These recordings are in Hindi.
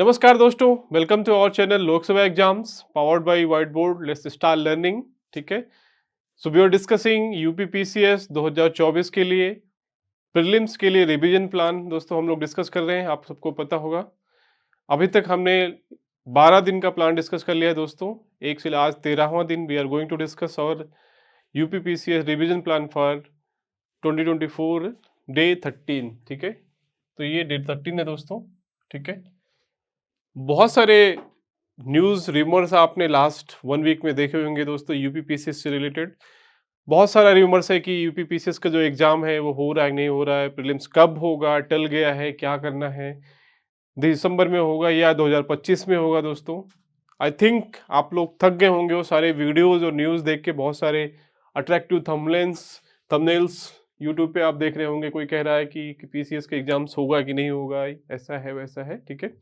नमस्कार दोस्तों, welcome to our channel Loksabha exams powered by white board. Let's start learning. ठीक है, so we are discussing UPPCS 2024 के लिए प्रीलिम्स के लिए रिवीजन प्लान। दोस्तों हम लोग डिस्कस कर रहे हैं, आप सबको पता होगा अभी तक हमने 12 दिन का प्लान डिस्कस कर लिया है दोस्तों। एक से आज 13वां दिन we are going to discuss our UPPCS revision plan for 2024 day 13। ठीक है, तो ये डे 13 है दोस्तों। ठीक है, बहुत सारे न्यूज़ रिमर्स आपने लास्ट 1 वीक में देखे होंगे दोस्तों यूपीपीसीएस से रिलेटेड। बहुत सारा रिमर्स है कि यूपीपीसीएस का जो एग्ज़ाम है वो हो रहा है नहीं हो रहा है, प्रीलिम्स कब होगा, टल गया है, क्या करना है, दिसंबर में होगा या 2025 में होगा दोस्तों। आई थिंक आप लोग थक गए होंगे वो सारे वीडियोज़ और न्यूज़ देख के। बहुत सारे अट्रैक्टिव थंबनेल्स यूट्यूब पे आप देख रहे होंगे। कोई कह रहा है कि पीसीएस के एग्जाम्स होगा कि नहीं होगा, ऐसा है वैसा है। ठीक है,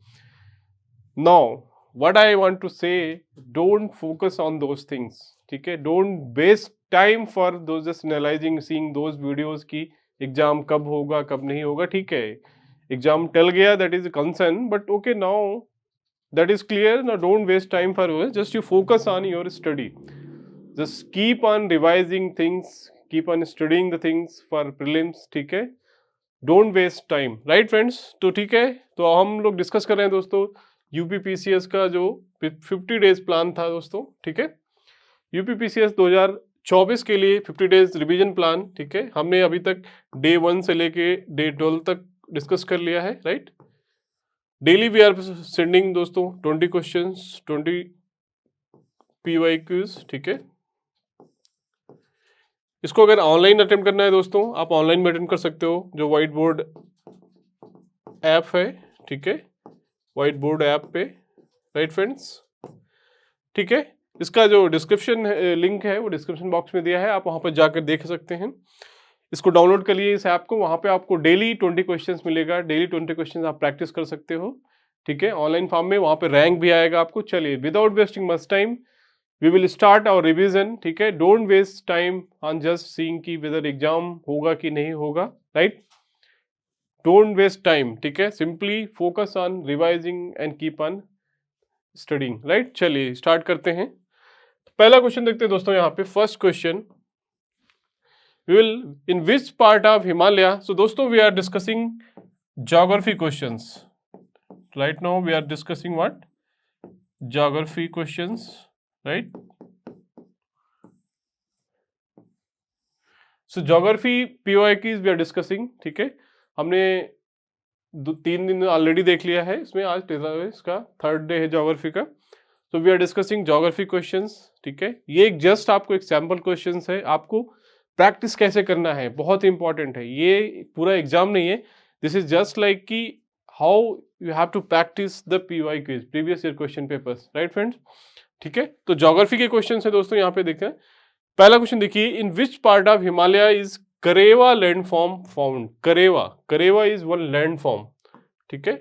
Now, what I want to say, don't focus on those things. ठीक है, don't waste time for those just analyzing, seeing those videos कि एग्जाम कब होगा कब नहीं होगा। ठीक है, एग्जाम टल गया, that is a concern, but okay now that is clear. Now don't waste time for it. Just you focus on your study. Just keep on revising things, keep on studying the things for prelims. ठीक है, don't waste time, right friends. तो ठीक है, तो हम लोग डिस्कस कर रहे हैं दोस्तों यूपीपीसीएस का जो 50 डेज प्लान था दोस्तों। ठीक है, यूपीपीसीएस 2024 के लिए 50 डेज रिवीजन प्लान। ठीक है, हमने अभी तक डे 1 से लेके डे 12 तक डिस्कस कर लिया है, right. Daily we are sending दोस्तों 20 क्वेश्चंस, 20 पीवाईक्यूज। ठीक है, इसको अगर ऑनलाइन अटेम्प्ट करना है दोस्तों, आप ऑनलाइन में अटेम्प्ट कर सकते हो, जो व्हाइट बोर्ड ऐप है। ठीक है, व्हाइट बोर्ड ऐप पे, राइट फ्रेंड्स। ठीक है, इसका जो डिस्क्रिप्शन लिंक है वो डिस्क्रिप्शन बॉक्स में दिया है, आप वहाँ पर जाकर देख सकते हैं। इसको डाउनलोड कर लिए इस ऐप को, वहाँ पे आपको डेली 20 क्वेश्चंस मिलेगा। डेली 20 क्वेश्चंस आप प्रैक्टिस कर सकते हो। ठीक है, ऑनलाइन फॉर्म में, वहाँ पे रैंक भी आएगा आपको। चलिए, without wasting much time we will start our revision. ठीक है, don't waste time on just seeing कि वेदर एग्जाम होगा कि नहीं होगा, राइट। Don't waste time. ठीक है, simply focus on revising and keep on studying, right. चलिए स्टार्ट करते हैं। पहला क्वेश्चन देखते हैं दोस्तों। यहाँ पे first question, we will in which part of Himalaya. So दोस्तों we are discussing geography questions right now. We are discussing what, geography questions, right. So geography PYQs we are discussing. ठीक है, हमने 3 दिन ऑलरेडी देख लिया है इसमें, आज इसका 3rd डे है ज्योग्राफी का। So we are discussing geography questions. ठीक है, ये एक जस्ट आपको एक सैम्पल क्वेश्चंस है, आपको प्रैक्टिस कैसे करना है बहुत इंपॉर्टेंट है। ये पूरा एग्जाम नहीं है, दिस इज जस्ट लाइक कि how you have to practise the PYQs, previous year question papers, right friends. ठीक है, तो ज्योग्राफी के क्वेश्चन है दोस्तों। यहाँ पे देखें, पहला क्वेश्चन देखिए, in which part of Himalaya is Karewa landform found. Karewa is one landform. ठीक है,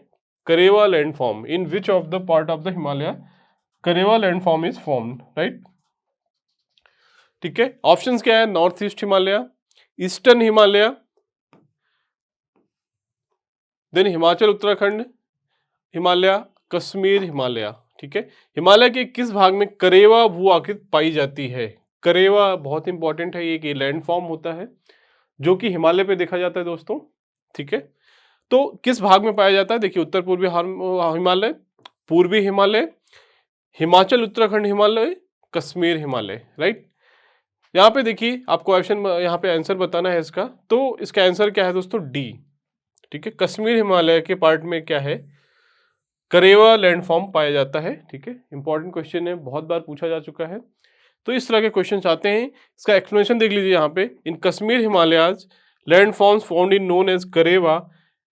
Karewa landform, in which of the part of the Himalaya Karewa landform is formed, right. ठीक है, ऑप्शंस क्या है, north east Himalaya, eastern Himalaya, then Himachal Uttarakhand Himalaya, Kashmir Himalaya. ठीक है, हिमालय के किस भाग में करेवा भू आकृति पाई जाती है। करेवा बहुत इंपॉर्टेंट है, ये लैंडफॉर्म होता है जो कि हिमालय पे देखा जाता है दोस्तों। ठीक है, तो किस भाग में पाया जाता है, देखिए उत्तर पूर्वी हिमालय, पूर्वी हिमालय, हिमाचल उत्तराखंड हिमालय, कश्मीर हिमालय, राइट। यहाँ पे देखिए आपको ऑप्शन, यहाँ पे आंसर बताना है इसका, तो इसका आंसर क्या है दोस्तों, डी। ठीक है, कश्मीर हिमालय के पार्ट में क्या है, करेवा लैंडफॉर्म पाया जाता है। ठीक है, इंपॉर्टेंट क्वेश्चन है, बहुत बार पूछा जा चुका है। तो इस तरह के क्वेश्चन आते हैं, इसका एक्सप्लेनेशन देख लीजिए यहाँ पे। In Kashmir Himalayas landforms found in known as Karewa,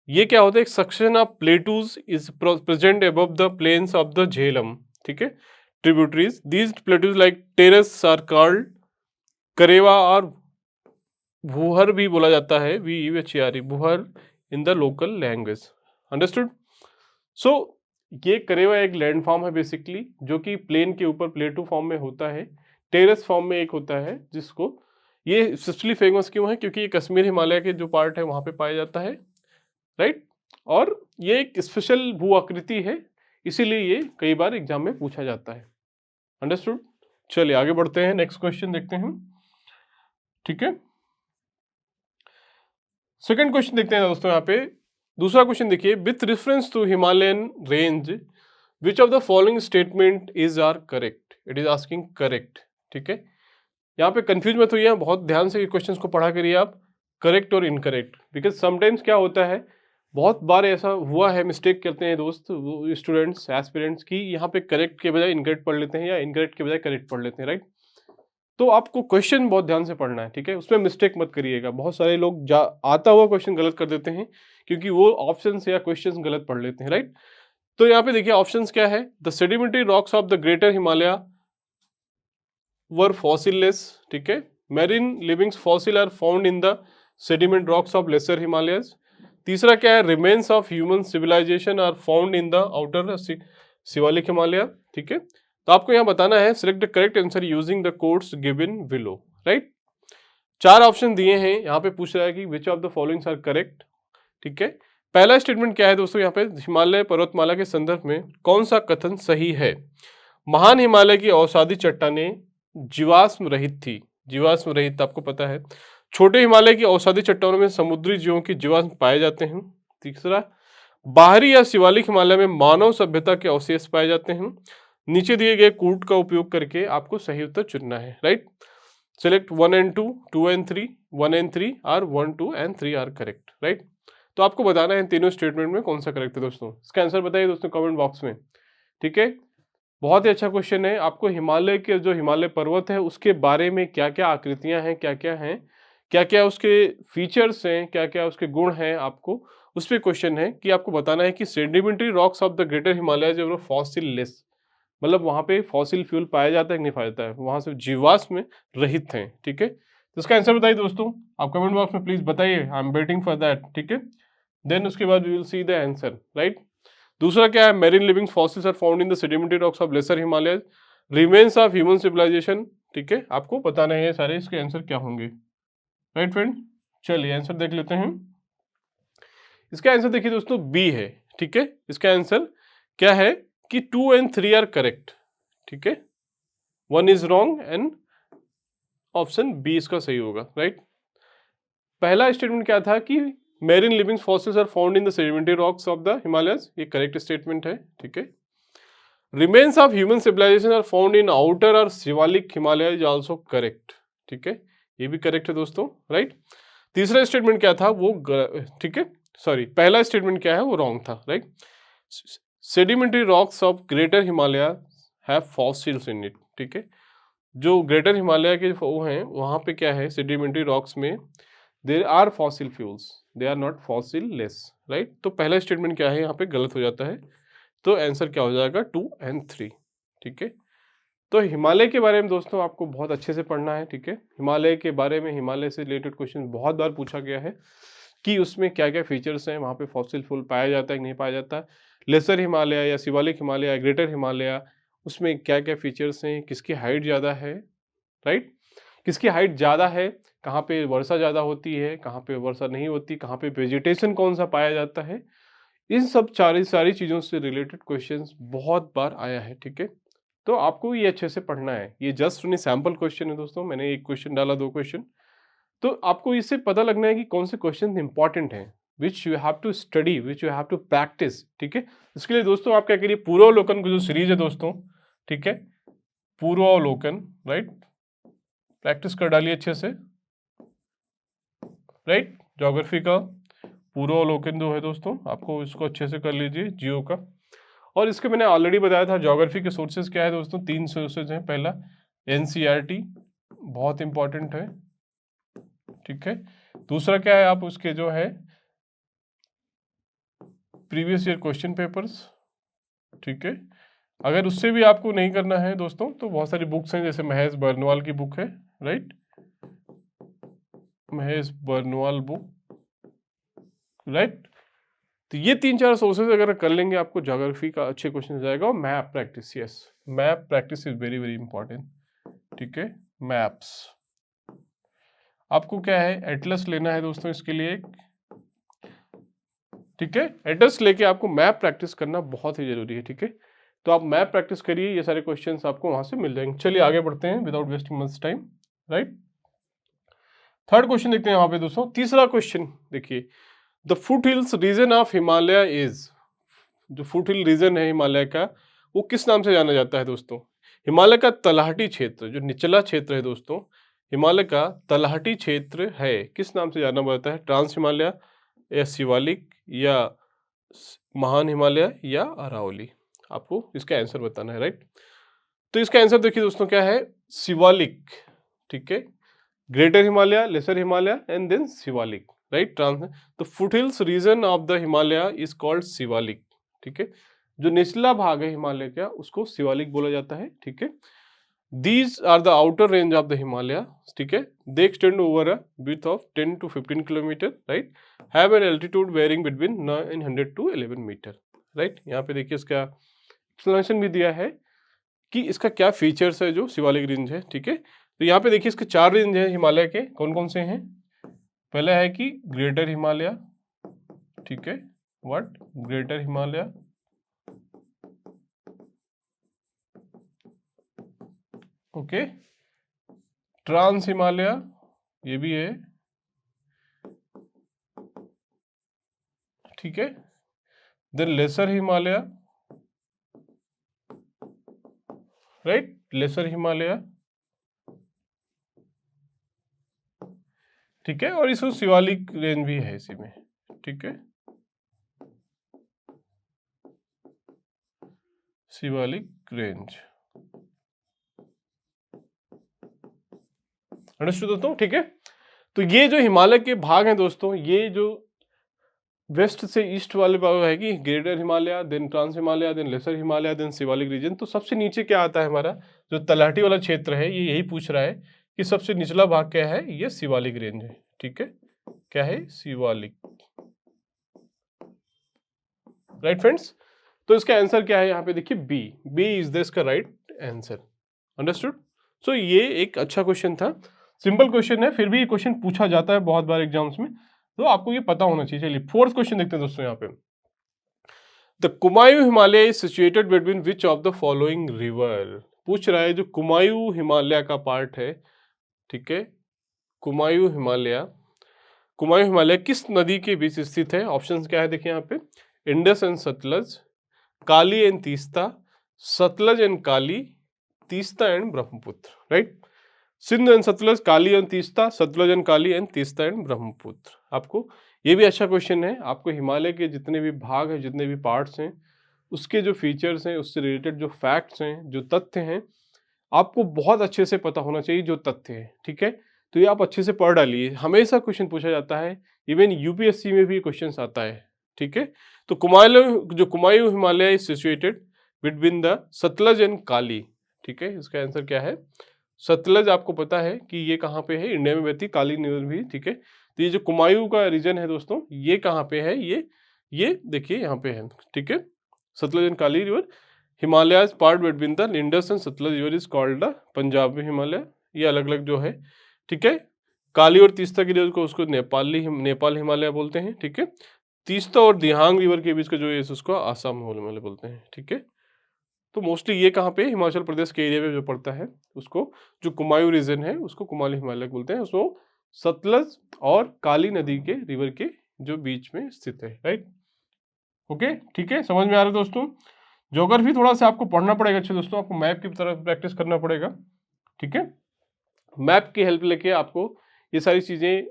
ये क्या होता है, एक section of plateaus is present above the plains of the Jhelum. ठीक है, tributaries, these plateaus like terrace are called Karewa, और भूहर भी बोला जाता है, VUHER, भूहर in the local language, understood. So ये करेवा एक लैंडफॉर्म है बेसिकली, जो कि प्लेन के ऊपर प्लेटू फॉर्म में होता है, टेरेस फॉर्म में एक होता है, जिसको ये स्पेशली फेमस क्यों है, क्योंकि ये कश्मीर हिमालय के जो पार्ट है वहाँ पे पाया जाता है, राइट। और ये एक स्पेशल भू आकृति है, इसीलिए ये कई बार एग्जाम में पूछा जाता है। अंडरस्टूड? चलिए आगे बढ़ते हैं, नेक्स्ट क्वेश्चन देखते हैं। ठीक है, सेकंड क्वेश्चन देखते हैं दोस्तों। यहाँ पे दूसरा क्वेश्चन देखिए, with reference to Himalayan range which of the following statement is are correct? It is asking correct. ठीक है, यहाँ पे कंफ्यूज मत होइए, बहुत ध्यान से क्वेश्चंस को पढ़ा करिए आप, करेक्ट और इनकरेक्ट। बिकॉज समटाइम्स क्या होता है, बहुत बार ऐसा हुआ है, मिस्टेक करते हैं दोस्त स्टूडेंट्स एस्पिरेंट्स की, यहाँ पे करेक्ट के बजाय इनकरेक्ट पढ़ लेते हैं या इनकरेक्ट के बजाय करेक्ट पढ़ लेते हैं, राइट? तो आपको क्वेश्चन बहुत ध्यान से पढ़ना है, ठीक है, उसमें मिस्टेक मत करिएगा। बहुत सारे लोग आता हुआ क्वेश्चन गलत कर देते हैं क्योंकि वो ऑप्शंस या क्वेश्चंस गलत पढ़ लेते हैं, राइट? तो यहाँ पे देखिए ऑप्शंस क्या है, the sedimentary rocks of the greater Himalaya were fossilless. ठीक है, marine livings fossil are found in the sediment rocks of lesser Himalayas. तीसरा क्या है, remains of human civilisation are found in the outer Shivalik Himalaya. ठीक है, तो आपको यहाँ बताना है select the correct answer using the codes given below, right? 4 option दिए हैं, यहाँ पे पूछ रहा है कि which of the followings are correct. ठीक है, पहला स्टेटमेंट क्या है दोस्तों, यहाँ पे हिमालय पर्वतमाला के संदर्भ में कौन सा कथन सही है? महान हिमालय की अवसादी चट्टानें जीवाश्म रहित थी। जीवाश्म रहित आपको पता है। छोटे हिमालय की अवसादी चट्टानों में समुद्री जीवों की जीवाश्म पाए जाते हैं। तीसरा, बाहरी या शिवालिक हिमालय में मानव सभ्यता के अवशेष पाए जाते हैं। नीचे दिए गए कूट का उपयोग करके आपको सही उत्तर चुनना है, right? Select 1 and 2, 2 and 3, 1 and 3 और 1, 2 and 3 आर करेक्ट, राइट? तो आपको बताना है तीनों स्टेटमेंट में कौन सा करेक्ट है दोस्तों। इसका आंसर बताइए दोस्तों कमेंट बॉक्स में। ठीक है, बहुत ही अच्छा क्वेश्चन है। आपको हिमालय के जो हिमालय पर्वत है उसके बारे में क्या क्या आकृतियां हैं, क्या क्या हैं, क्या क्या उसके फीचर्स हैं, क्या क्या उसके गुण हैं, आपको उस पर क्वेश्चन है कि आपको बताना है कि sedimentary rocks of the greater Himalaya जो फॉसिल लेस, मतलब वहां पे फॉसिल फ्यूल पाया जाता है कि नहीं पाया जाता है, वहां से जीवाश्म में रहित हैं। ठीक है, तो इसका आंसर बताइए दोस्तों, आप कमेंट बॉक्स में प्लीज बताइए, I am waiting for that. ठीक है, देन उसके बाद we will see the answer, right? दूसरा क्या है, marine living fossils are found in the sedimentary rocks of lesser Himalaya, remains of human civilisation. ठीक है, आपको बताना है सारे इसके आंसर क्या होंगे, राइट फ्रेंड? चलिए आंसर देख लेते हैं। इसका आंसर देखिए दोस्तों बी है। ठीक है, इसका आंसर क्या है कि 2 and 3 आर करेक्ट। ठीक है, 1 is wrong and option B इसका सही होगा, राइट? पहला स्टेटमेंट क्या था कि marine living fossils are found in the sedimentary rocks of the Himalayas, ये करेक्ट स्टेटमेंट है। ठीक है, remains of human civilisation are found in outer और Shivalik Himalaya is also correct. ठीक है, ये भी करेक्ट है दोस्तों, राइट? तीसरा स्टेटमेंट क्या था वो ठीक है, सॉरी, पहला स्टेटमेंट क्या है वो रॉन्ग था, right? Sedimentary rocks of greater Himalaya have fossils in it. ठीक है, जो ग्रेटर हिमालय के वो हैं वहाँ पे क्या है, सेडिमेंट्री रॉक्स में there are fossil fuels, they are not fossil less, right? तो पहला स्टेटमेंट क्या है यहाँ पे गलत हो जाता है, तो आंसर क्या हो जाएगा 2 and 3। ठीक है, तो हिमालय के बारे में दोस्तों आपको बहुत अच्छे से पढ़ना है। ठीक है, हिमालय के बारे में, हिमालय से रिलेटेड क्वेश्चन बहुत बार पूछा गया है कि उसमें क्या क्या फीचर्स हैं, वहाँ पे फॉसिल फ्यूल पाया जाता है कि नहीं पाया जाता, लेसर हिमालय या शिवालिक हिमालय या ग्रेटर हिमालय, उसमें क्या क्या फीचर्स हैं, किसकी हाइट ज़्यादा है, राइट? किसकी हाइट ज़्यादा है, कहाँ पे वर्षा ज़्यादा होती है, कहाँ पे वर्षा नहीं होती, कहाँ पे वेजिटेशन कौन सा पाया जाता है, इन सब सारी चीज़ों से रिलेटेड क्वेश्चंस बहुत बार आया है। ठीक है, तो आपको ये अच्छे से पढ़ना है। ये जस्ट ओनली सैम्पल क्वेश्चन है दोस्तों, मैंने एक क्वेश्चन डाला, 2 क्वेश्चन, तो आपको इससे पता लगना है कि कौन से क्वेश्चन इंपॉर्टेंट हैं, which you have to study, which you have to practise. ठीक है, इसके लिए दोस्तों आप क्या करिए, पूर्वावलोकन की जो सीरीज है दोस्तों, ठीक है, पूर्वावलोकन, राइट, प्रैक्टिस कर डालिए अच्छे से, राइट? ज्योग्राफी का पूर्वावलोकन जो है दोस्तों, आपको इसको अच्छे से कर लीजिए, जियो का। और इसके मैंने ऑलरेडी बताया था, ज्योग्राफी के सोर्सेज क्या है दोस्तों, 3 सोर्सेज हैं। पहला एनसीईआरटी, बहुत इंपॉर्टेंट है। ठीक है, दूसरा क्या है, आप उसके जो है प्रीवियस ईयर क्वेश्चन पेपर्स। ठीक है, अगर उससे भी आपको नहीं करना है दोस्तों तो बहुत सारी बुक्स हैं, जैसे महेश बर्नवाल की बुक है, right? Mahesh Barnwal book, right? तो ये 3-4 सोर्सेज अगर कर लेंगे आपको ज्योग्राफी का अच्छे क्वेश्चन जाएगा। और map practice, yes, map practice is very very important. ठीक है, मैप्स आपको क्या है, एटलस लेना है दोस्तों, इसके लिए ठीक है। एड्रेस लेके आपको मैप प्रैक्टिस करना बहुत ही जरूरी है, ठीक है। तो आप मैप प्रैक्टिस करिए, ये सारे क्वेश्चंस आपको वहां से मिल जाएंगे। चलिए आगे बढ़ते हैं without wasting much time, right. Third question देखते हैं यहाँ पे दोस्तों। तीसरा क्वेश्चन देखिए, the foothills region of Himalaya is, जो फुट हिल रीजन है हिमालय का, वो किस नाम से जाना जाता है दोस्तों? हिमालय का तलहटी क्षेत्र, जो निचला क्षेत्र है दोस्तों, हिमालय का तलहटी क्षेत्र है, किस नाम से जाना जाता है? ट्रांस हिमालय या शिवालिक या महान हिमालय या अरावली? आपको इसका आंसर बताना है, राइट। तो इसका आंसर देखिए दोस्तों क्या है, शिवालिक, ठीक है। Greater Himalaya, lesser Himalaya and then Shivalik, right. Trans the foothills region of the Himalaya is called Shivalik, ठीक है। जो निचला भाग है हिमालय का उसको शिवालिक बोला जाता है, ठीक है। These are the outer range of the Himalaya, ठीक है। They extend over a width of 10 to 15 kilometre, right. Have an altitude varying between 900 to 11 metre, right. यहाँ पे देखिए इसका एक्सप्लेनेशन भी दिया है कि इसका क्या फीचर्स है जो शिवालिक रेंज है, ठीक है। तो यहाँ पे देखिए इसके 4 रेंज हैं हिमालय के, कौन कौन से हैं? पहला है कि ग्रेटर हिमालय, ठीक है, what, greater Himalaya, okay. Trans Himalaya, ये भी है, ठीक है। Then lesser Himalaya, right, lesser Himalaya, ठीक है। और इसको शिवालिक रेंज भी है इसी में, ठीक है, शिवालिक रेंज, अंडरस्टूड दोस्तों, ठीक है। तो ये जो हिमालय के भाग हैं दोस्तों, ये जो वेस्ट से ईस्ट वाले भाग है कि greater Himalaya, then trans Himalaya, then lesser Himalaya, then Shivalik region. तो सबसे नीचे क्या आता है हमारा, जो तलहटी वाला क्षेत्र है, ये यही पूछ रहा है कि सबसे निचला भाग क्या है, ये शिवालिक रेंज है, ठीक है। क्या है? Shivalik, right friends. तो इसका आंसर क्या है यहाँ पे देखिए, बी, बी इज द इसका राइट आंसर, अंडरस्टूड। सो ये एक अच्छा क्वेश्चन था, सिंपल क्वेश्चन है, फिर भी ये क्वेश्चन पूछा जाता है बहुत बार एग्जाम्स में, तो आपको ये पता होना चाहिए। चलिए फोर्थ क्वेश्चन देखते हैं दोस्तों यहाँ पे। The Kumaon Himalaya is situated between which of the following river? पूछ रहा है जो कुमायूं हिमालय का पार्ट है, ठीक है, कुमायूं हिमालय, कुमायूं हिमालय किस नदी के बीच स्थित है? ऑप्शंस क्या है देखिए यहाँ पे, Indus and Sutlej, Kali and Teesta, Sutlej and Kali, Teesta and Brahmaputra, right. Sindh and Sutlej, Kali and Teesta, Sutlej and Kali and Teesta and Brahmaputra. आपको ये भी अच्छा क्वेश्चन है, आपको हिमालय के जितने भी भाग हैं, जितने भी पार्ट्स हैं, उसके जो फीचर्स हैं, उससे रिलेटेड जो फैक्ट्स हैं, जो तथ्य हैं, आपको बहुत अच्छे से पता होना चाहिए जो तथ्य है, ठीक है। तो ये आप अच्छे से पढ़ डालिए, हमेशा क्वेश्चन पूछा जाता है, इवन यूपीएससी में भी क्वेश्चन आता है, ठीक है। तो Kumaon Himalaya is situated between the Sutlej and Kali, ठीक है। इसका आंसर क्या है? सतलज आपको पता है कि ये कहाँ पे है, इंडिया में बहती, काली रिवर भी, ठीक है। तो ये जो कुमायूं का रीजन है दोस्तों, ये कहाँ पे है, ये देखिए यहाँ पे है, ठीक है। Sutlej and Kali river, Himalayas part between the Indus and Sutlej river is called the Punjabi Himalaya. ये अलग अलग जो है, ठीक है। काली और तीस्ता की रिवर को उसको नेपाल हिमालय बोलते हैं, ठीक है। तीस्ता और दिहांग रिवर के बीच का जो है उसको आसाम हिमालय बोलते हैं, ठीक है। तो मोस्टली ये कहाँ पे, हिमाचल प्रदेश के एरिया में जो पड़ता है, उसको जो कुमायूं रीजन है उसको कुमाऊं हिमालय बोलते हैं। उसको सतलज और काली नदी के रिवर के जो बीच में स्थित है, राइट। ओके, ठीक है, समझ में आ रहा है दोस्तों। ज्योग्राफी थोड़ा सा आपको पढ़ना पड़ेगा अच्छे दोस्तों, आपको मैप की तरफ प्रैक्टिस करना पड़ेगा, ठीक है। मैप की हेल्प लेके आपको ये सारी चीजें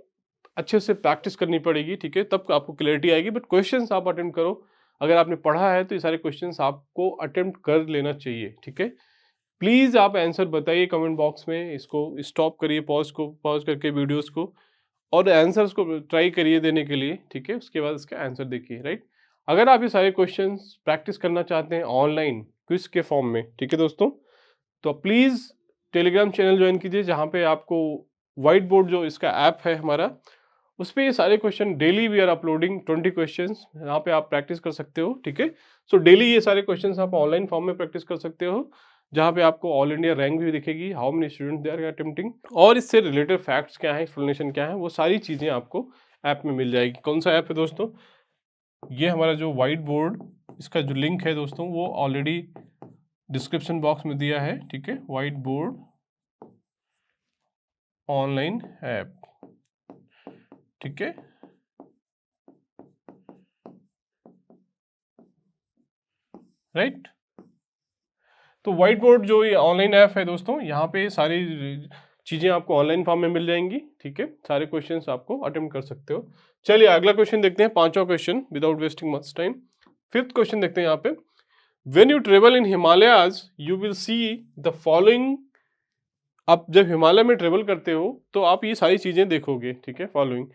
अच्छे से प्रैक्टिस करनी पड़ेगी, ठीक है, तब आपको क्लैरिटी आएगी। बट क्वेश्चंस आप अटेम्प्ट करो, अगर आपने पढ़ा है तो ये सारे क्वेश्चंस आपको अटेम्प्ट कर लेना चाहिए, ठीक है। प्लीज आप आंसर बताइए कमेंट बॉक्स में, इसको स्टॉप करिए, पॉज करके वीडियोस को, और आंसर्स को ट्राई करिए देने के लिए, ठीक है। उसके बाद इसका आंसर देखिए, राइट। अगर आप ये सारे क्वेश्चंस प्रैक्टिस करना चाहते हैं ऑनलाइन क्विज के फॉर्म में, ठीक है दोस्तों, तो प्लीज़ टेलीग्राम चैनल ज्वाइन कीजिए, जहाँ पे आपको व्हाइट बोर्ड जो इसका ऐप है हमारा, उस पर ये सारे question daily we are uploading 20 questions, यहाँ पे आप प्रैक्टिस कर सकते हो, ठीक है। सो डेली ये सारे क्वेश्चंस आप ऑनलाइन फॉर्म में प्रैक्टिस कर सकते हो, जहाँ पे आपको ऑल इंडिया रैंक भी दिखेगी, how many student they are attempting, और इससे रिलेटेड फैक्ट्स क्या है, एक्सप्लेनेशन क्या है, वो सारी चीज़ें आपको ऐप में मिल जाएगी। कौन सा ऐप है दोस्तों? ये हमारा जो वाइट बोर्ड, इसका जो लिंक है दोस्तों वो ऑलरेडी डिस्क्रिप्शन बॉक्स में दिया है, ठीक है। वाइट बोर्ड ऑनलाइन ऐप, ठीक है। राइट। तो वाइट बोर्ड जो ये ऑनलाइन ऐप है दोस्तों, यहाँ पे सारी चीज़ें आपको ऑनलाइन फॉर्म में मिल जाएंगी, ठीक है। सारे क्वेश्चंस आपको अटेम्प्ट कर सकते हो। चलिए अगला क्वेश्चन देखते हैं, पांचवा question without wasting much time. Fifth question देखते हैं यहाँ पे, when you travel in Himalayas you will see the following. आप जब हिमालय में ट्रेवल करते हो तो आप ये सारी चीज़ें देखोगे, ठीक है। फॉलोइंग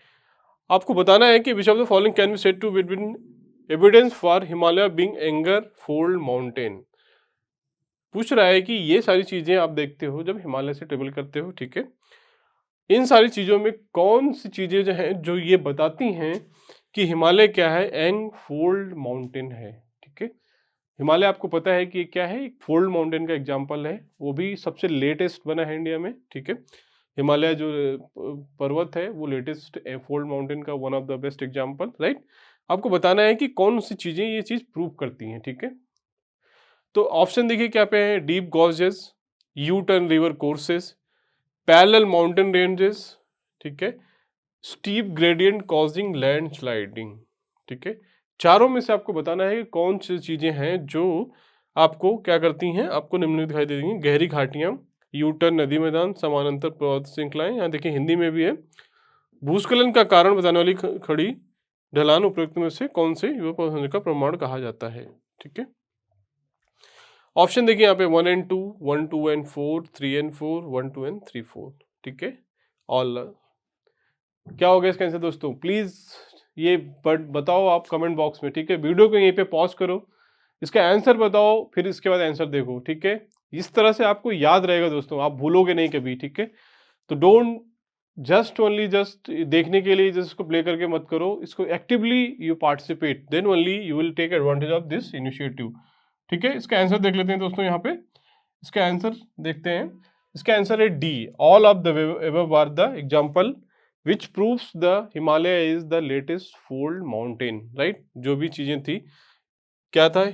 आपको बताना है कि which of the following can be said to between evidence for Himalaya being younger fold mountain. पूछ रहा है कि ये सारी चीजें आप देखते हो जब हिमालय से ट्रेवल करते हो, ठीक है। इन सारी चीजों में कौन सी चीजें जो हैं जो ये बताती हैं कि हिमालय क्या है, एंग फोल्ड माउंटेन है, ठीक है। हिमालय आपको पता है कि क्या है, एक फोल्ड माउंटेन का एग्जाम्पल है, वो भी सबसे लेटेस्ट बना है इंडिया में, ठीक है। हिमालय जो पर्वत है वो लेटेस्ट फोल्ड माउंटेन का one of the best example, right. आपको बताना है कि कौन सी चीजें ये चीज प्रूव करती हैं, ठीक है। तो ऑप्शन देखिए क्या पे है, deep gorges, U turn river courses, parallel mountain ranges, ठीक है, steep gradient causing land sliding, ठीक है। चारों में से आपको बताना है कि कौन सी चीजें हैं जो आपको क्या करती हैं, आपको निम्नलिखित दिखाई दे देंगी। गहरी घाटियां, यू टर्न नदी मैदान, समानांतर पर्वत श्रृंखलाएं, यहाँ देखिए हिंदी में भी है। भूस्खलन का कारण बताने वाली खड़ी ढलान, उपयुक्त में से कौन से युवा का प्रमाण कहा जाता है, ठीक है। ऑप्शन देखिए यहाँ पे 1 and 2, 1, 2 and 4, 3 and 4, 1, 2 and 3, 4, ठीक है। ऑल क्या हो गया इसका आंसर दोस्तों, प्लीज ये बताओ आप कमेंट बॉक्स में, ठीक है। वीडियो को यहीं पे पॉज करो, इसका आंसर बताओ, फिर इसके बाद आंसर देखो, ठीक है। इस तरह से आपको याद रहेगा दोस्तों, आप भूलोगे नहीं कभी, ठीक है। तो डोंट जस्ट देखने के लिए जस्ट इसको प्ले करके मत करो, इसको actively you participate, then only you will take advantage of this initiative, ठीक है। इसका आंसर देख लेते हैं दोस्तों, यहाँ पे इसका आंसर देखते हैं। इसका आंसर है D, all of the above are the example which proves the Himalaya is the latest fold mountain, right. जो भी चीजें थी, क्या था,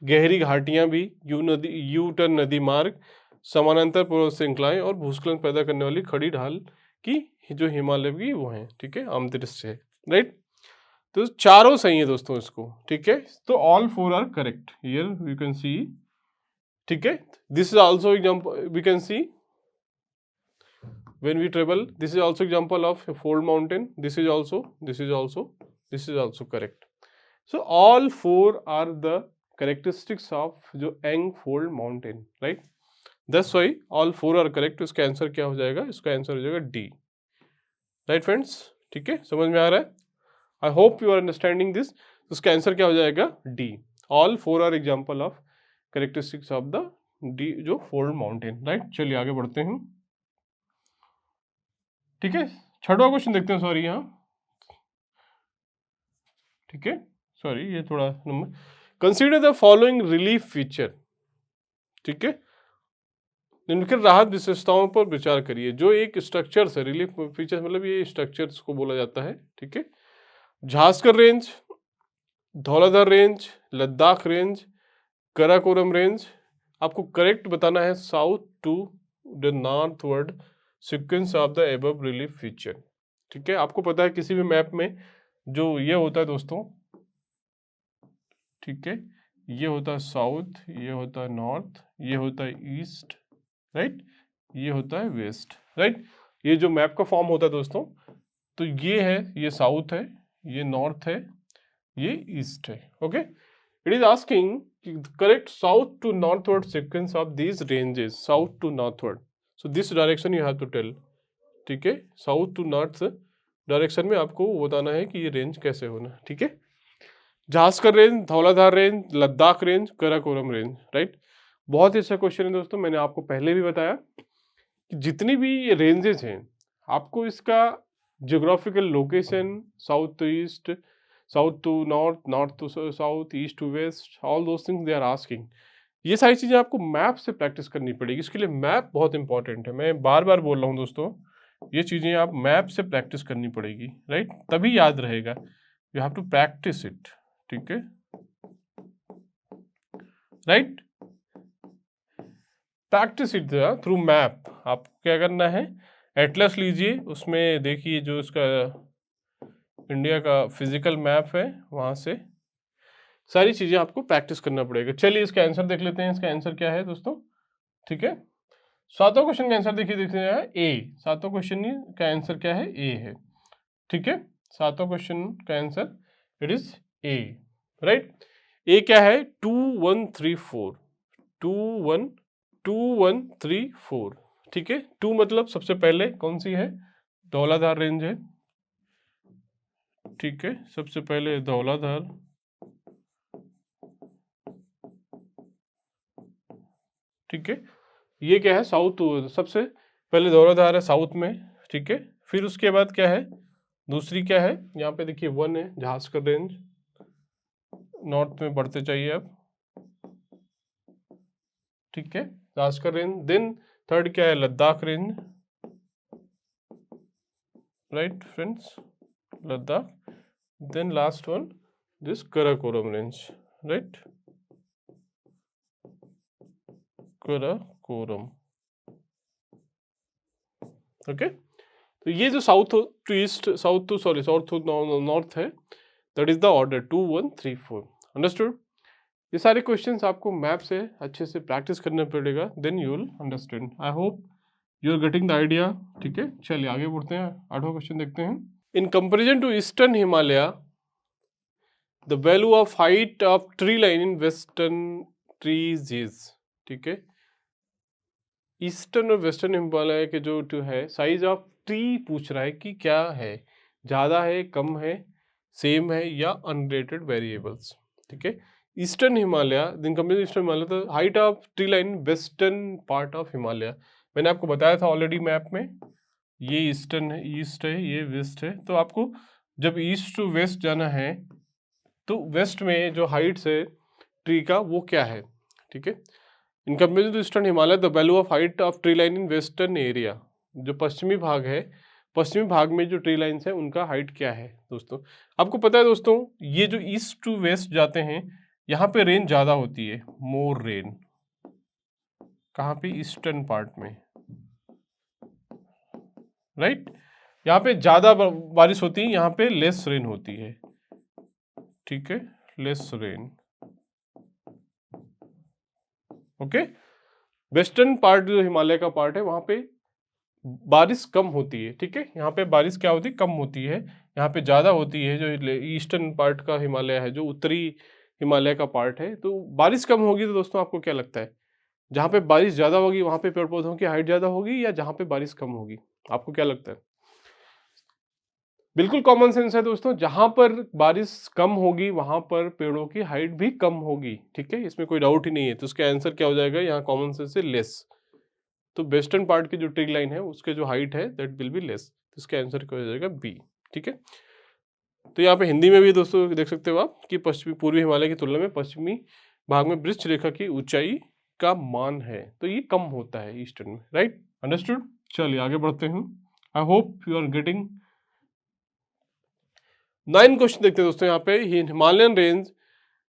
गहरी घाटियां भी, यू टर्न नदी मार्ग, समानांतर पर्वत श्रृंखलाएं और भूस्खलन पैदा करने वाली खड़ी ढाल की जो हिमालय की वो है, ठीक है, आमदृश्य है, राइट। तो चारों सही है दोस्तों इसको, ठीक है। तो all four are correct, here you can see, ठीक है। This is also example we can see when we travel, this is also example of fold mountain, this is also correct. So all four are the characteristics of young fold mountain, right. That's why all four are correct. इसका आंसर क्या हो जाएगा, इसका आंसर हो जाएगा डी, राइट फ्रेंड्स, ठीक है। समझ में आ रहा है, I hope you are understanding this. उसका आंसर क्या हो जाएगा, D, all four are example of characteristics of the डी जो फोल्ड माउंटेन, राइट। चलिए आगे बढ़ते हैं, ठीक है। छठवां क्वेश्चन देखते हैं, सॉरी यहाँ, ठीक है, सॉरी ये थोड़ा number, consider the following relief feature, ठीक है। निम्नलिखित राहत विशेषताओं पर विचार करिए। जो एक स्ट्रक्चर है, रिलीफ फीचर मतलब ये स्ट्रक्चर्स को बोला जाता है, ठीक है। Zanskar range, Dhauladhar range, Ladakh range, Karakoram range. आपको करेक्ट बताना है south to the northward sequence of the above relief feature, ठीक है। आपको पता है किसी भी मैप में जो ये होता है दोस्तों, ठीक है, ये होता है साउथ, ये होता है नॉर्थ, ये होता है ईस्ट, राइट, ये होता है वेस्ट, राइट। ये जो मैप का फॉर्म होता है दोस्तों, तो ये है, ये साउथ है, ये नॉर्थ है, ये ईस्ट है, okay. It is asking correct south to northward sequence of these ranges, south to northward, so this direction you have to tell, ठीक है। साउथ टू नॉर्थ डायरेक्शन में आपको बताना है कि ये रेंज कैसे होना, ठीक है। Zanskar range, Dhauladhar range, Ladakh range, Karakoram range, right. बहुत ही अच्छा क्वेश्चन है दोस्तों, मैंने आपको पहले भी बताया कि जितनी भी ये रेंजेस हैं, आपको इसका geographical location, south to east, south to north, north to south, east to west, all those things they are asking. ये सारी चीज़ें आपको मैप से प्रैक्टिस करनी पड़ेगी, इसके लिए मैप बहुत इंपॉर्टेंट है। मैं बार बार बोल रहा हूँ दोस्तों, ये चीज़ें आप मैप से प्रैक्टिस करनी पड़ेगी, राइट, तभी याद रहेगा। You have to practise it, ठीक है, right. Practise it through map. आपको क्या करना है, एटलस लीजिए, उसमें देखिए जो इसका इंडिया का फिजिकल मैप है, वहां से सारी चीजें आपको प्रैक्टिस करना पड़ेगा। चलिए इसका आंसर देख लेते हैं। इसका आंसर क्या है दोस्तों, ठीक है, सातों क्वेश्चन का आंसर देखिए, देखते हैं ए। सातों क्वेश्चन का आंसर क्या है, ए है, ठीक है। सातों क्वेश्चन का answer it is A, right. A क्या है, 2134, 2134, ठीक है। 2 मतलब सबसे पहले कौन सी है, धौलाधार रेंज है, ठीक है, सबसे पहले धौलाधार, ठीक है। ये क्या है, साउथ, सबसे पहले धौलाधार है साउथ में, ठीक है। फिर उसके बाद क्या है, दूसरी क्या है, यहाँ पे देखिए 1 है झांसकर रेंज, नॉर्थ में बढ़ते चाहिए आप, ठीक है, झांसकर रेंज। देन थर्ड क्या है, Ladakh range, right friends, Ladakh. Then last one this Karakoram range, right, Karakoram, okay. तो ये जो south to east, south to sorry south to north है, that is the order 2134, understood. ये सारे क्वेश्चंस आपको मैप से अच्छे से प्रैक्टिस करना पड़ेगा, then you will understand. I hope you are getting the idea, ठीक है। चलिए आगे बढ़ते हैं, 8वां क्वेश्चन देखते हैं। In comparison to eastern Himalaya, the value of height of tree line in western trees is, ठीक है। ईस्टर्न और वेस्टर्न हिमालय के जो है साइज ऑफ ट्री पूछ रहा है कि क्या है, ज़्यादा है, कम है, सेम है या अनरिलेटेड वेरिएबल्स, ठीक है। ईस्टर्न हिमालय, दिन कंपेयर ईस्टर्न हिमालय, तो height of tree line western part of Himalaya, मैंने आपको बताया था ऑलरेडी मैप में, ये ईस्टर्न है, ईस्ट है, ये वेस्ट है। तो आपको जब ईस्ट टू वेस्ट जाना है तो वेस्ट में जो हाइट्स है ट्री का वो क्या है, ठीक है। In comparison to eastern Himalaya, the value of height of tree line in western area, जो पश्चिमी भाग है, पश्चिमी भाग में जो ट्री लाइन्स है उनका हाइट क्या है दोस्तों। आपको पता है दोस्तों, ये जो ईस्ट टू वेस्ट जाते हैं यहाँ पे रेन ज़्यादा होती है, मोर रेन, कहाँ पे, ईस्टर्न पार्ट में, राइट। यहाँ पे ज़्यादा बारिश होती है, यहाँ पे लेस रेन होती है, ठीक है, less rain, okay. Western part जो हिमालय का पार्ट है वहाँ पे बारिश कम होती है, ठीक है। यहाँ पे बारिश क्या होती है, कम होती है, यहाँ पे ज़्यादा होती है। जो ईस्टर्न पार्ट का हिमालय है, जो उत्तरी हिमालय का पार्ट है, तो बारिश कम होगी। तो दोस्तों आपको क्या लगता है, जहाँ पे बारिश ज़्यादा होगी वहाँ पे पेड़ पौधों की हाइट ज़्यादा होगी, या जहाँ पे बारिश कम होगी, आपको क्या लगता है। बिल्कुल कॉमन सेंस है दोस्तों, जहां पर बारिश कम होगी वहां पर पेड़ों की हाइट भी कम होगी, ठीक है, इसमें कोई डाउट ही नहीं है। तो उसका आंसर क्या हो जाएगा, यहाँ कॉमन सेंस से लेस। तो वेस्टर्न पार्ट की जो ट्री लाइन है उसके जो हाइट है दैट विल बी लेस, तो इसका आंसर क्या हो जाएगा, बी, ठीक है। तो यहाँ पे हिंदी में भी दोस्तों देख सकते हो आप कि पश्चिमी पूर्वी हिमालय की तुलना में पश्चिमी भाग में वृक्ष रेखा की ऊंचाई का मान है तो ये कम होता है ईस्टर्न में, राइट, अंडरस्टूड। चलिए आगे बढ़ते हैं। I hope you are getting. 9 question देखते हैं दोस्तों। यहाँ पे Himalayan range,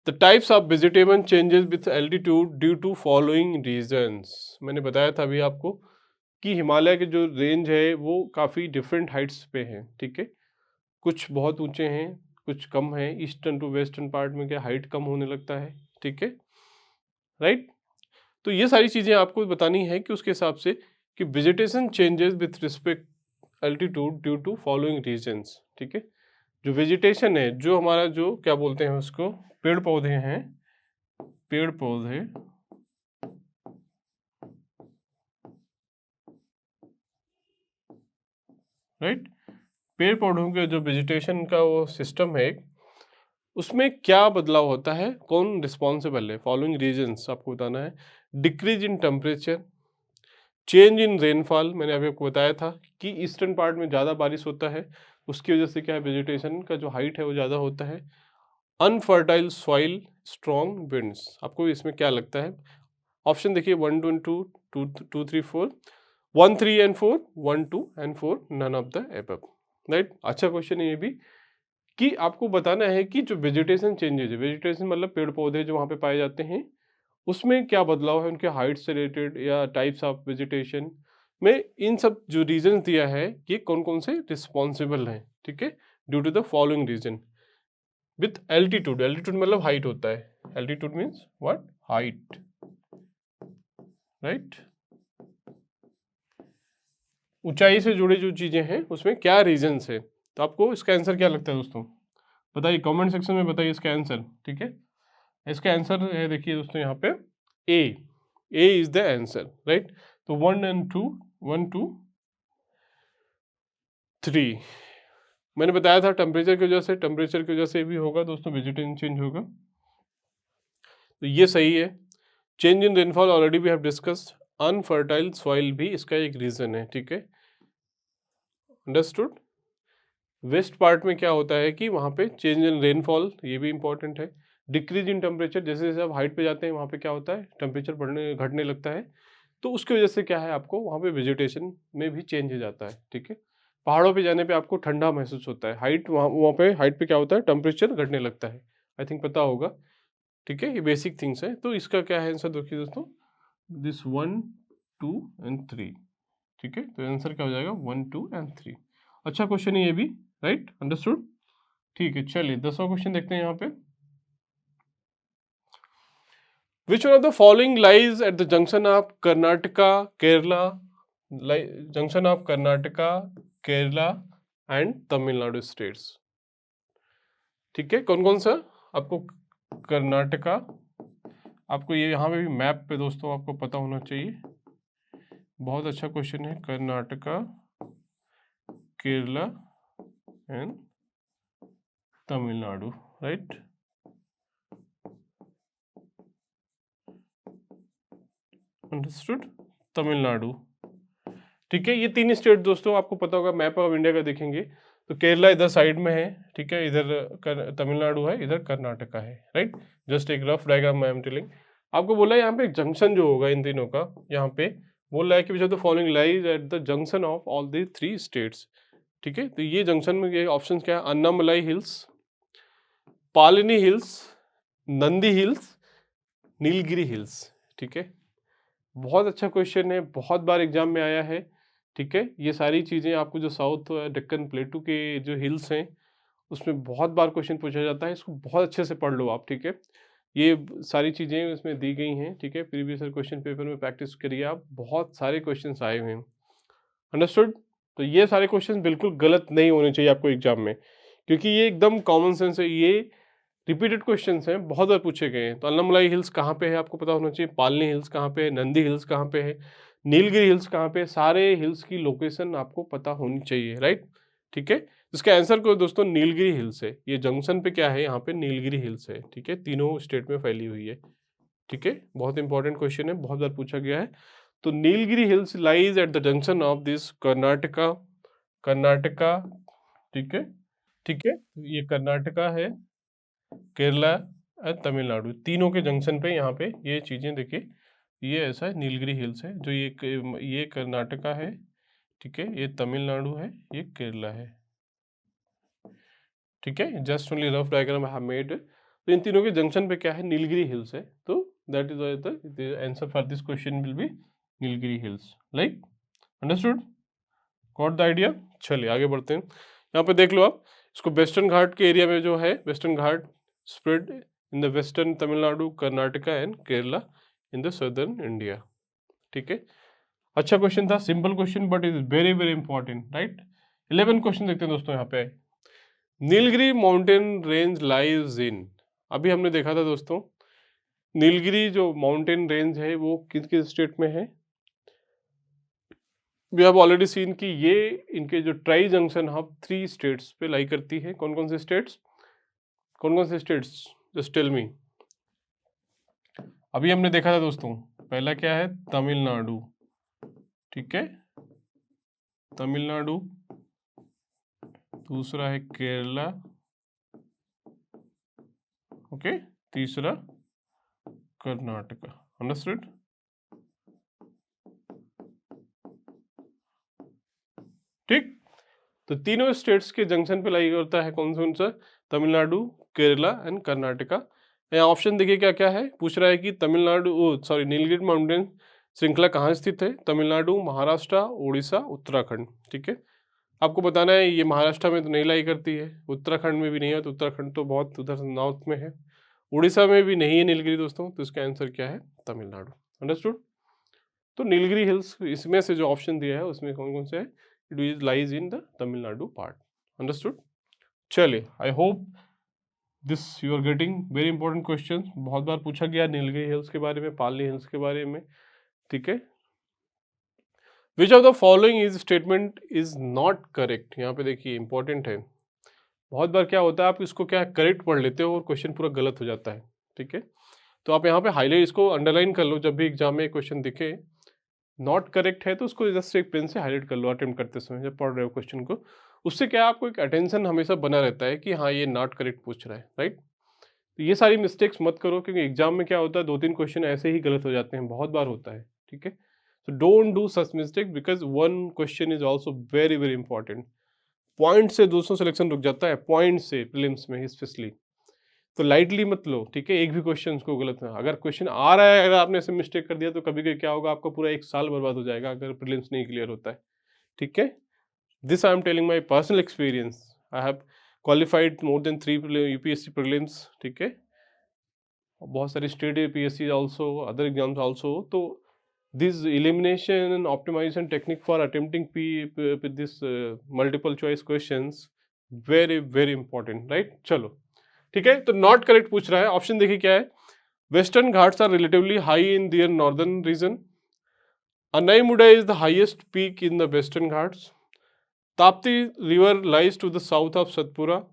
the types of vegetable changes with altitude due to following reasons. मैंने बताया था अभी आपको कि हिमालय के जो रेंज है वो काफ़ी डिफरेंट हाइट्स पे हैं, ठीक है। कुछ बहुत ऊंचे हैं, कुछ कम है। ईस्टर्न टू वेस्टर्न पार्ट में क्या हाइट कम होने लगता है, ठीक है, राइट। तो ये सारी चीज़ें आपको बतानी है कि उसके हिसाब से कि vegetation changes with respect altitude due to following reasons, ठीक है। जो वेजिटेशन है, जो हमारा जो क्या बोलते हैं उसको, पेड़ पौधे हैं, पेड़ पौधे, राइट, पेड़ पौधों के जो वेजिटेशन का वो सिस्टम है उसमें क्या बदलाव होता है, कौन रिस्पॉन्सिबल है, फॉलोइंग रीजंस आपको बताना है। Decrease in temperature, change in rainfall, मैंने अभी आपको बताया था कि ईस्टर्न पार्ट में ज़्यादा बारिश होता है, उसकी वजह से क्या है, वेजिटेशन का जो हाइट है वो ज़्यादा होता है। अनफर्टाइल सॉइल, स्ट्रॉन्ग विंड्स, आपको इसमें क्या लगता है। ऑप्शन देखिए 1 2 2 2 3 4, 1 3 and 4, 1 2 and 4, none of the above, right. अच्छा क्वेश्चन है ये भी कि आपको बताना है कि जो वेजिटेशन चेंजेज है, वेजिटेशन मतलब पेड़ पौधे जो वहाँ पे पाए जाते हैं, उसमें क्या बदलाव है, उनके हाइट से रिलेटेड या टाइप्स ऑफ वेजिटेशन में, इन सब जो रीजन दिया है ये कौन कौन से रिस्पॉन्सिबल हैं, ठीक है, due to the following reason with altitude. Altitude मतलब हाइट होता है, altitude means what, height, right. ऊंचाई से जुड़ी जो चीजें हैं उसमें क्या रीजंस है। तो आपको इसका आंसर क्या लगता है दोस्तों, बताइए कमेंट सेक्शन में बताइए इसका आंसर, ठीक है। इसका आंसर है, देखिए दोस्तों यहाँ पे ए, ए इज द आंसर, राइट। तो 1 and 2, 1 2 3, मैंने बताया था टेम्परेचर की वजह से, टेम्परेचर की वजह से भी होगा दोस्तों, वेजिटेशन चेंज होगा, तो ये सही है। Change in rainfall already we have discussed, unfertile soil भी इसका एक रीजन है, ठीक है, अंडरस्टूड। वेस्ट पार्ट में क्या होता है कि वहाँ पे चेंज इन रेनफॉल, ये भी इंपॉर्टेंट है। डिक्रीज इन टेम्परेचर, जैसे जैसे आप हाइट पे जाते हैं वहाँ पे क्या होता है, टेम्परेचर बढ़ने घटने लगता है, तो उसकी वजह से क्या है, आपको वहाँ पे वेजिटेशन में भी चेंज हो जाता है, ठीक है। पहाड़ों पे जाने पे आपको ठंडा महसूस होता है, हाइट वहाँ वहाँ पे हाइट पे क्या होता है, टेम्परेचर घटने लगता है, आई थिंक पता होगा, ठीक है, ये बेसिक थिंग्स है। तो इसका क्या है आंसर, देखिए दोस्तों, दिस 1 2 and 3, ठीक है, तो आंसर क्या हो जाएगा, 1 2 and 3। अच्छा क्वेश्चन है ये भी, राइट, अंडरस्टूड, ठीक है। चलिए 10वां क्वेश्चन देखते हैं यहाँ पे। Which one of the following lies at the junction of Karnataka Kerala, junction of Karnataka Kerala and Tamil Nadu states, ठीक है, कौन कौन सा आपको कर्नाटका, आपको ये यहाँ पे भी मैप पे दोस्तों आपको पता होना चाहिए, बहुत अच्छा क्वेश्चन है, Karnataka Kerala and Tamil Nadu, right, understood, Tamil Nadu, ठीक है। ये तीन स्टेट दोस्तों आपको पता होगा, मैप ऑफ इंडिया का देखेंगे तो केरला इधर साइड में है, ठीक है, इधर तमिलनाडु है, इधर कर्नाटका है, राइट। जस्ट एक rough diagram I am telling. आपको बोला है यहाँ पे एक जंक्शन जो होगा इन तीनों का, यहाँ पे बोल रहा है कि which of the following lies at the junction of all the 3 states, ठीक है। तो ये जंक्शन में ये ऑप्शन क्या है, Anamalai hills, Palani hills, Nandi hills, Nilgiri hills, ठीक है। बहुत अच्छा क्वेश्चन है, बहुत बार एग्जाम में आया है, ठीक है। ये सारी चीज़ें आपको जो साउथ डेक्कन प्लेटू के जो हिल्स हैं उसमें बहुत बार क्वेश्चन पूछा जाता है, इसको बहुत अच्छे से पढ़ लो आप, ठीक है। ये सारी चीज़ें इसमें दी गई हैं, ठीक है, प्रीवियस क्वेश्चन पेपर में प्रैक्टिस करिए आप, बहुत सारे क्वेश्चंस आए हुए हैं, अंडरस्टूड। तो ये सारे क्वेश्चन बिल्कुल गलत नहीं होने चाहिए आपको एग्जाम में, क्योंकि ये एकदम कॉमन सेंस है, ये रिपीटेड क्वेश्चंस हैं, बहुत बार पूछे गए हैं। तो अन्नामलाई हिल्स कहाँ पे है आपको पता होना चाहिए, पालनी हिल्स कहाँ पे है, नंदी हिल्स कहाँ पे है, नीलगिरी हिल्स कहाँ पे है, सारे हिल्स की लोकेशन आपको पता होनी चाहिए, राइट, ठीक है। इसका आंसर को दोस्तों नीलगिरी हिल्स है, ये जंक्शन पे क्या है, यहाँ पे नीलगिरी हिल्स है, ठीक है, तीनों स्टेट में फैली हुई है, ठीक है। बहुत इंपॉर्टेंट क्वेश्चन है, बहुत बार पूछा गया है। तो Nilgiri hills lies at the junction of this Karnataka, Karnataka, ठीक है, ठीक है, ये कर्नाटका है, केरला और तमिलनाडु, तीनों के जंक्शन पे यहाँ पे ये चीज़ें देखिए, ये ऐसा है, नीलगिरी हिल्स है, जो ये कर्नाटका है, ठीक है, ये तमिलनाडु है, ये केरला है, ठीक है। Just only rough diagram I have made. तो इन तीनों के जंक्शन पे क्या है, नीलगिरी हिल्स है, तो that is the answer for this question will be Nilgiri hills, like, understood, got the idea. चलिए आगे बढ़ते हैं, यहाँ पे देख लो आप, इसको वेस्टर्न घाट के एरिया में जो है, western Ghat spread in the western Tamil Nadu, Karnataka and Kerala in the southern India, ठीक है। अच्छा क्वेश्चन था, simple question but is very very important, right. 11 question देखते हैं दोस्तों यहाँ पे। Nilgiri mountain range lies in, अभी हमने देखा था दोस्तों, नीलगिरी जो माउंटेन रेंज है वो किस किस स्टेट में है। वी हैव ऑलरेडी सीन कि ये इनके जो ट्राई जंक्शन हब 3 स्टेट्स पे लाई करती है, कौन कौन से स्टेट्स, कौन कौन से स्टेट्स, जस्ट टेल मी। अभी हमने देखा था दोस्तों, पहला क्या है, तमिलनाडु, ठीक है, तमिलनाडु, दूसरा है केरला, ओके, तीसरा कर्नाटका, अंडरस्टूड, ठीक। तो तीनों स्टेट्स के जंक्शन पे लाई करता है कौन सा? तमिलनाडु, केरला एंड कर्नाटका। यहाँ ऑप्शन देखिए क्या क्या है, पूछ रहा है कि नीलगिरी माउंटेन श्रृंखला कहाँ स्थित है? तमिलनाडु, महाराष्ट्र, उड़ीसा, उत्तराखंड। ठीक है, आपको बताना है ये महाराष्ट्र में तो नहीं लाई करती है, उत्तराखंड में भी नहीं है, तो उत्तराखंड तो बहुत उधर नॉर्थ में है, उड़ीसा में भी नहीं है नीलगिरी दोस्तों, तो इसका आंसर क्या है? तमिलनाडु। अंडरस्टूड? तो नीलगिरी हिल्स इसमें से जो ऑप्शन दिया है उसमें कौन कौन से है? It lies in the Tamil Nadu part. Understood? चलिए, I hope this you are getting very important question. बहुत बार पूछा गया नीलगिरी हिल्स के बारे में, पाली हिल्स के बारे में। ठीक है, विच of the following is statement is not correct. यहाँ पे देखिए इंपॉर्टेंट है, बहुत बार क्या होता है आप इसको क्या करेक्ट पढ़ लेते हो और क्वेश्चन पूरा गलत हो जाता है। ठीक है, तो आप यहाँ पे हाईलाइट इसको अंडरलाइन कर लो, जब भी एग्जाम में क्वेश्चन दिखे नॉट करेक्ट है तो उसको जस्ट एक पेन से हाईलाइट कर लो अटेम्प्ट करते समय जब पढ़ रहे हो क्वेश्चन को। उससे क्या आपको एक अटेंशन हमेशा बना रहता है कि हाँ ये नॉट करेक्ट पूछ रहा है, राइट। तो ये सारी मिस्टेक्स मत करो, क्योंकि एग्जाम में क्या होता है 2-3 क्वेश्चन ऐसे ही गलत हो जाते हैं, बहुत बार होता है। ठीक है, so don't do such mistake because one question is also very very important. Point से दोस्तों सिलेक्शन रुक जाता है, पॉइंट से प्रीलिम्स में स्पेशली, तो लाइटली मत लो। ठीक है, एक भी क्वेश्चन को गलत ना, अगर क्वेश्चन आ रहा है अगर आपने ऐसे मिस्टेक कर दिया तो कभी कभी क्या होगा, आपका पूरा 1 साल बर्बाद हो जाएगा अगर प्रीलिम्स नहीं क्लियर होता है। ठीक है, this I am telling my personal experience. I have qualified more than 3 UPSC prelims. ठीक है, बहुत सारे state UPSC also, other exams also. तो this elimination and optimisation technique for attempting this multiple choice questions very very important, right. चलो ठीक है, तो नॉट करेक्ट पूछ रहा है। ऑप्शन देखिए क्या है, Western Ghats are relatively high in their northern region, Anamudi is the highest peak in the Western Ghats, Tapti river lies to the south of Satpura,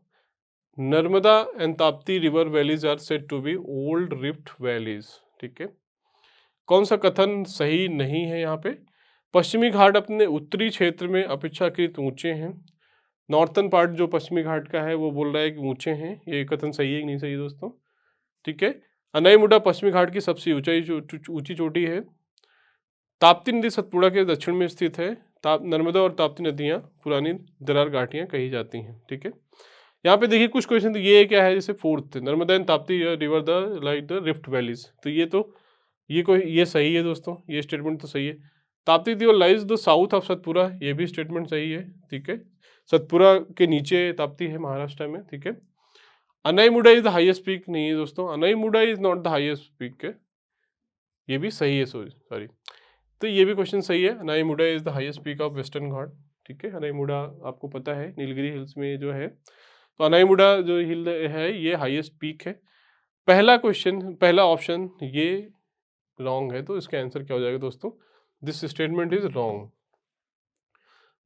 Narmada and Tapti river valleys are said to be old rift valleys. ठीक है, कौन सा कथन सही नहीं है यहाँ पे? पश्चिमी घाट अपने उत्तरी क्षेत्र में अपेक्षाकृत ऊंचे हैं, नॉर्थन पार्ट जो पश्चिमी घाट का है वो बोल रहा है कि ऊंचे हैं, ये कथन सही है कि नहीं सही दोस्तों? ठीक है, अनाईमुडा पश्चिमी घाट की सबसे ऊंची चोटी है, ताप्ती नदी सतपुड़ा के दक्षिण में स्थित है, नर्मदा और ताप्ती नदियाँ पुरानी दरार घाटियाँ कही जाती हैं। ठीक है, यहाँ पे देखिए कुछ क्वेश्चन, तो ये क्या है, जैसे fourth Narmada and Tapti river the like the rift valleys, तो ये सही है दोस्तों, ये स्टेटमेंट तो सही है। Tapti river lies the south of Satpura, ये भी स्टेटमेंट सही है। ठीक है, सतपुरा के नीचे ताप्ती है महाराष्ट्र में। ठीक है, Anamudi is the highest peak नहीं है दोस्तों, Anamudi is not the highest peak है, ये भी सही है, सॉरी, तो ये भी क्वेश्चन सही है। Anamudi is the highest peak of Western Ghat. ठीक है, अनाईमुडा आपको पता है नीलगिरी हिल्स में जो है, तो अनाईमुडा जो हिल है ये हाईएस्ट पीक है। पहला ऑप्शन ये रॉन्ग है, तो इसका आंसर क्या हो जाएगा दोस्तों? This statement is wrong.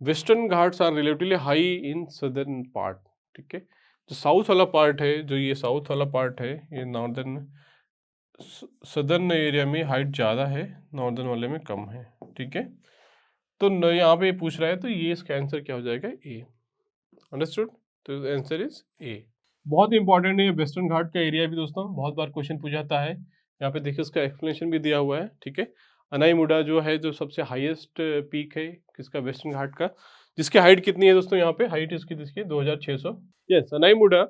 Western Ghats are relatively high in southern part. ठीक है, जो साउथ वाला पार्ट है, जो ये साउथ वाला पार्ट है, ये नॉर्दर्न सदर्न एरिया में हाइट ज़्यादा है, नॉर्दर्न वाले में कम है। ठीक है, तो यहाँ पे पूछ रहा है, तो ये इसका आंसर क्या हो जाएगा? ए। अंडरस्टूड? तो आंसर इज ए। बहुत इंपॉर्टेंट है वेस्टर्न घाट का एरिया भी दोस्तों, बहुत बार क्वेश्चन पूछाता है। यहाँ पे देखिए उसका एक्सप्लेनेशन भी दिया हुआ है। ठीक है, अनाईमुडा जो है जो सबसे हाईएस्ट पीक है किसका? वेस्टर्न घाट का, जिसकी हाइट कितनी है दोस्तों? यहाँ पे हाइट इसकी 2600। यस, अनाईमुडा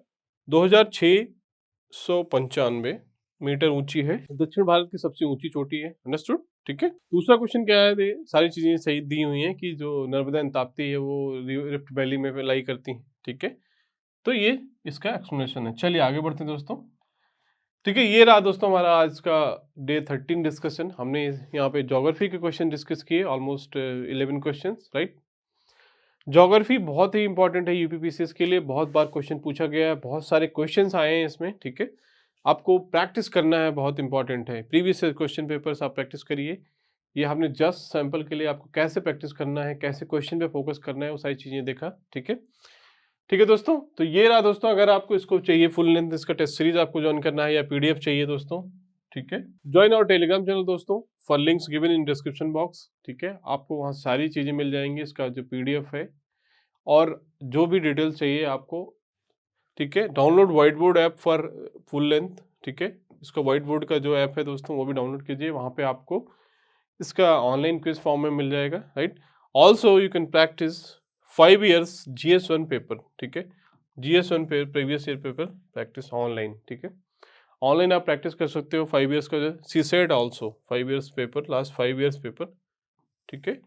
2695 मीटर ऊंची है, दक्षिण भारत की सबसे ऊंची चोटी है। अंडरस्टूड? ठीक है, दूसरा क्वेश्चन क्या है, सारी चीजें सही दी हुई हैं कि जो नर्मदा एंड ताप्ती है वो रिफ्ट वैली में लाई करती हैं। ठीक है, तो ये इसका एक्सप्लेनेशन है। चलिए आगे बढ़ते हैं दोस्तों। ठीक है, ये रहा दोस्तों हमारा आज का डे 13 डिस्कशन। हमने यहाँ पे ज्योग्राफी के क्वेश्चन डिस्कस किए, ऑलमोस्ट 11 क्वेश्चन, राइट। ज्योग्राफी बहुत ही इंपॉर्टेंट है यूपीपीसीएस के लिए, बहुत बार क्वेश्चन पूछा गया है, बहुत सारे क्वेश्चंस आए हैं इसमें। ठीक है, आपको प्रैक्टिस करना है, बहुत इंपॉर्टेंट है। प्रीवियस क्वेश्चन पेपर्स आप प्रैक्टिस करिए। ये हमने जस्ट सैंपल के लिए आपको कैसे प्रैक्टिस करना है, कैसे क्वेश्चन पे फोकस करना है, वो सारी चीजें देखा। ठीक है, ठीक है दोस्तों, तो ये रहा दोस्तों। अगर आपको इसको चाहिए फुल लेंथ इसका टेस्ट सीरीज आपको ज्वाइन करना है या पीडीएफ चाहिए दोस्तों, ठीक है, ज्वाइन आवर टेलीग्राम चैनल दोस्तों, for links given in description box. ठीक है, आपको वहाँ सारी चीजें मिल जाएंगी, इसका जो पीडीएफ है और जो भी डिटेल्स चाहिए आपको। ठीक है, download white board app for full length. ठीक है, इसका व्हाइट बोर्ड का जो ऐप है दोस्तों वो भी डाउनलोड कीजिए, वहाँ पे आपको इसका ऑनलाइन क्विज फॉर्म में मिल जाएगा, right. Also you can practice 5 years GS1 paper, ठीक है, GS1 पे previous year paper practice online, ठीक है, ऑनलाइन आप प्रैक्टिस कर सकते हो 5 ईयर्स का जो CSET also 5 years paper, last 5 years paper, ठीक है,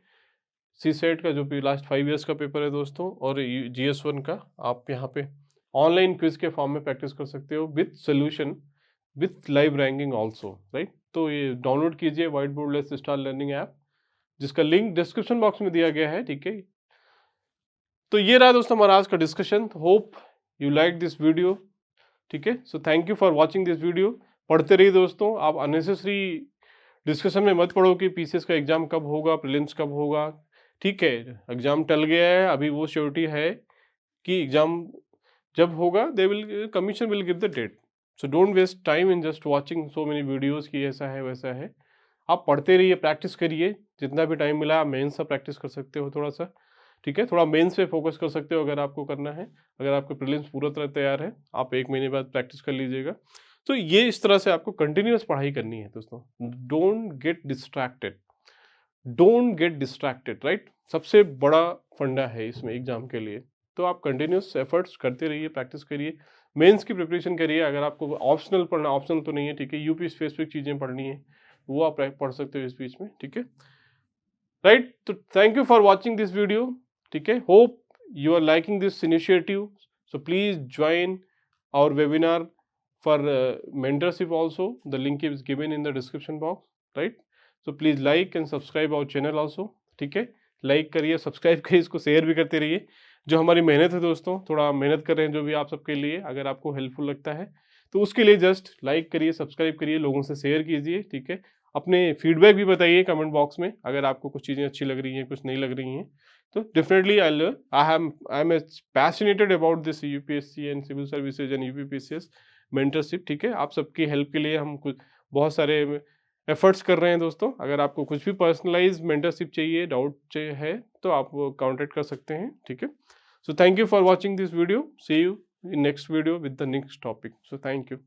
CSET का जो भी लास्ट 5 ईयर्स का पेपर है दोस्तों, और GS1 का आप यहाँ पे ऑनलाइन क्विज के फॉर्म में प्रैक्टिस कर सकते हो with solution, with live ranking also, right. तो ये डाउनलोड कीजिए white board let's start learning app, जिसका लिंक डिस्क्रिप्शन बॉक्स में दिया गया है, ठीक है। तो ये रहा दोस्तों हमारा आज का discussion, hope you like this video, ठीक है। So thank you for watching this video. पढ़ते रहिए दोस्तों, आप अननेसेसरी डिस्कशन में मत पढ़ो कि PCS का एग्जाम कब होगा, प्रीलिम्स कब होगा, ठीक है, एग्जाम टल गया है, अभी वो श्योरिटी है कि एग्जाम जब होगा they will commission will give the date. So don't waste time in just watching so many videos कि ऐसा है वैसा है। आप पढ़ते रहिए, प्रैक्टिस करिए, जितना भी टाइम मिला आप मेंस का प्रैक्टिस कर सकते हो थोड़ा सा, ठीक है, थोड़ा मेंस पे फोकस कर सकते हो अगर आपको करना है। अगर आपका प्रीलिम्स पूरा तरह तैयार है, आप 1 महीने बाद प्रैक्टिस कर लीजिएगा। तो ये इस तरह से आपको कंटिन्यूअस पढ़ाई करनी है दोस्तों। Don't get distracted, don't get distracted, right, सबसे बड़ा फंडा है इसमें एग्जाम के लिए। तो आप कंटिन्यूअस एफर्ट्स करते रहिए, प्रैक्टिस करिए, मेंस की प्रिपरेशन करिए। अगर आपको ऑप्शनल पढ़ना, ऑप्शनल तो नहीं है, ठीक है, यूपी स्पेसिफिक चीज़ें पढ़नी है, वो आप पढ़ सकते हो इस बीच में, ठीक है, राइट। तो thank you for watching this video, ठीक है, hope you are liking this initiative, so please join our webinar for mentorship also. The link is given in the description box, right? So please like and subscribe our channel also, ठीक है, लाइक करिए, सब्सक्राइब करिए, इसको शेयर भी करते रहिए। जो हमारी मेहनत है दोस्तों, थोड़ा मेहनत कर रहे हैं जो भी आप सबके लिए, अगर आपको हेल्पफुल लगता है तो उसके लिए जस्ट लाइक करिए, सब्सक्राइब करिए, लोगों से शेयर कीजिए, ठीक है। अपने फीडबैक भी बताइए कमेंट बॉक्स में, अगर आपको कुछ चीज़ें अच्छी लग रही हैं, कुछ नहीं लग रही हैं, तो definitely I am passionated about this UPSC and civil services and UPPCS mentorship, ठीक है। आप सबकी हेल्प के लिए हम कुछ बहुत सारे एफर्ट्स कर रहे हैं दोस्तों। अगर आपको कुछ भी पर्सनलाइज मेंटरशिप चाहिए, डाउट चाहिए है, तो आप कांटेक्ट कर सकते हैं, ठीक है। So thank you for watching this video, see you in next video with the next topic. So thank you.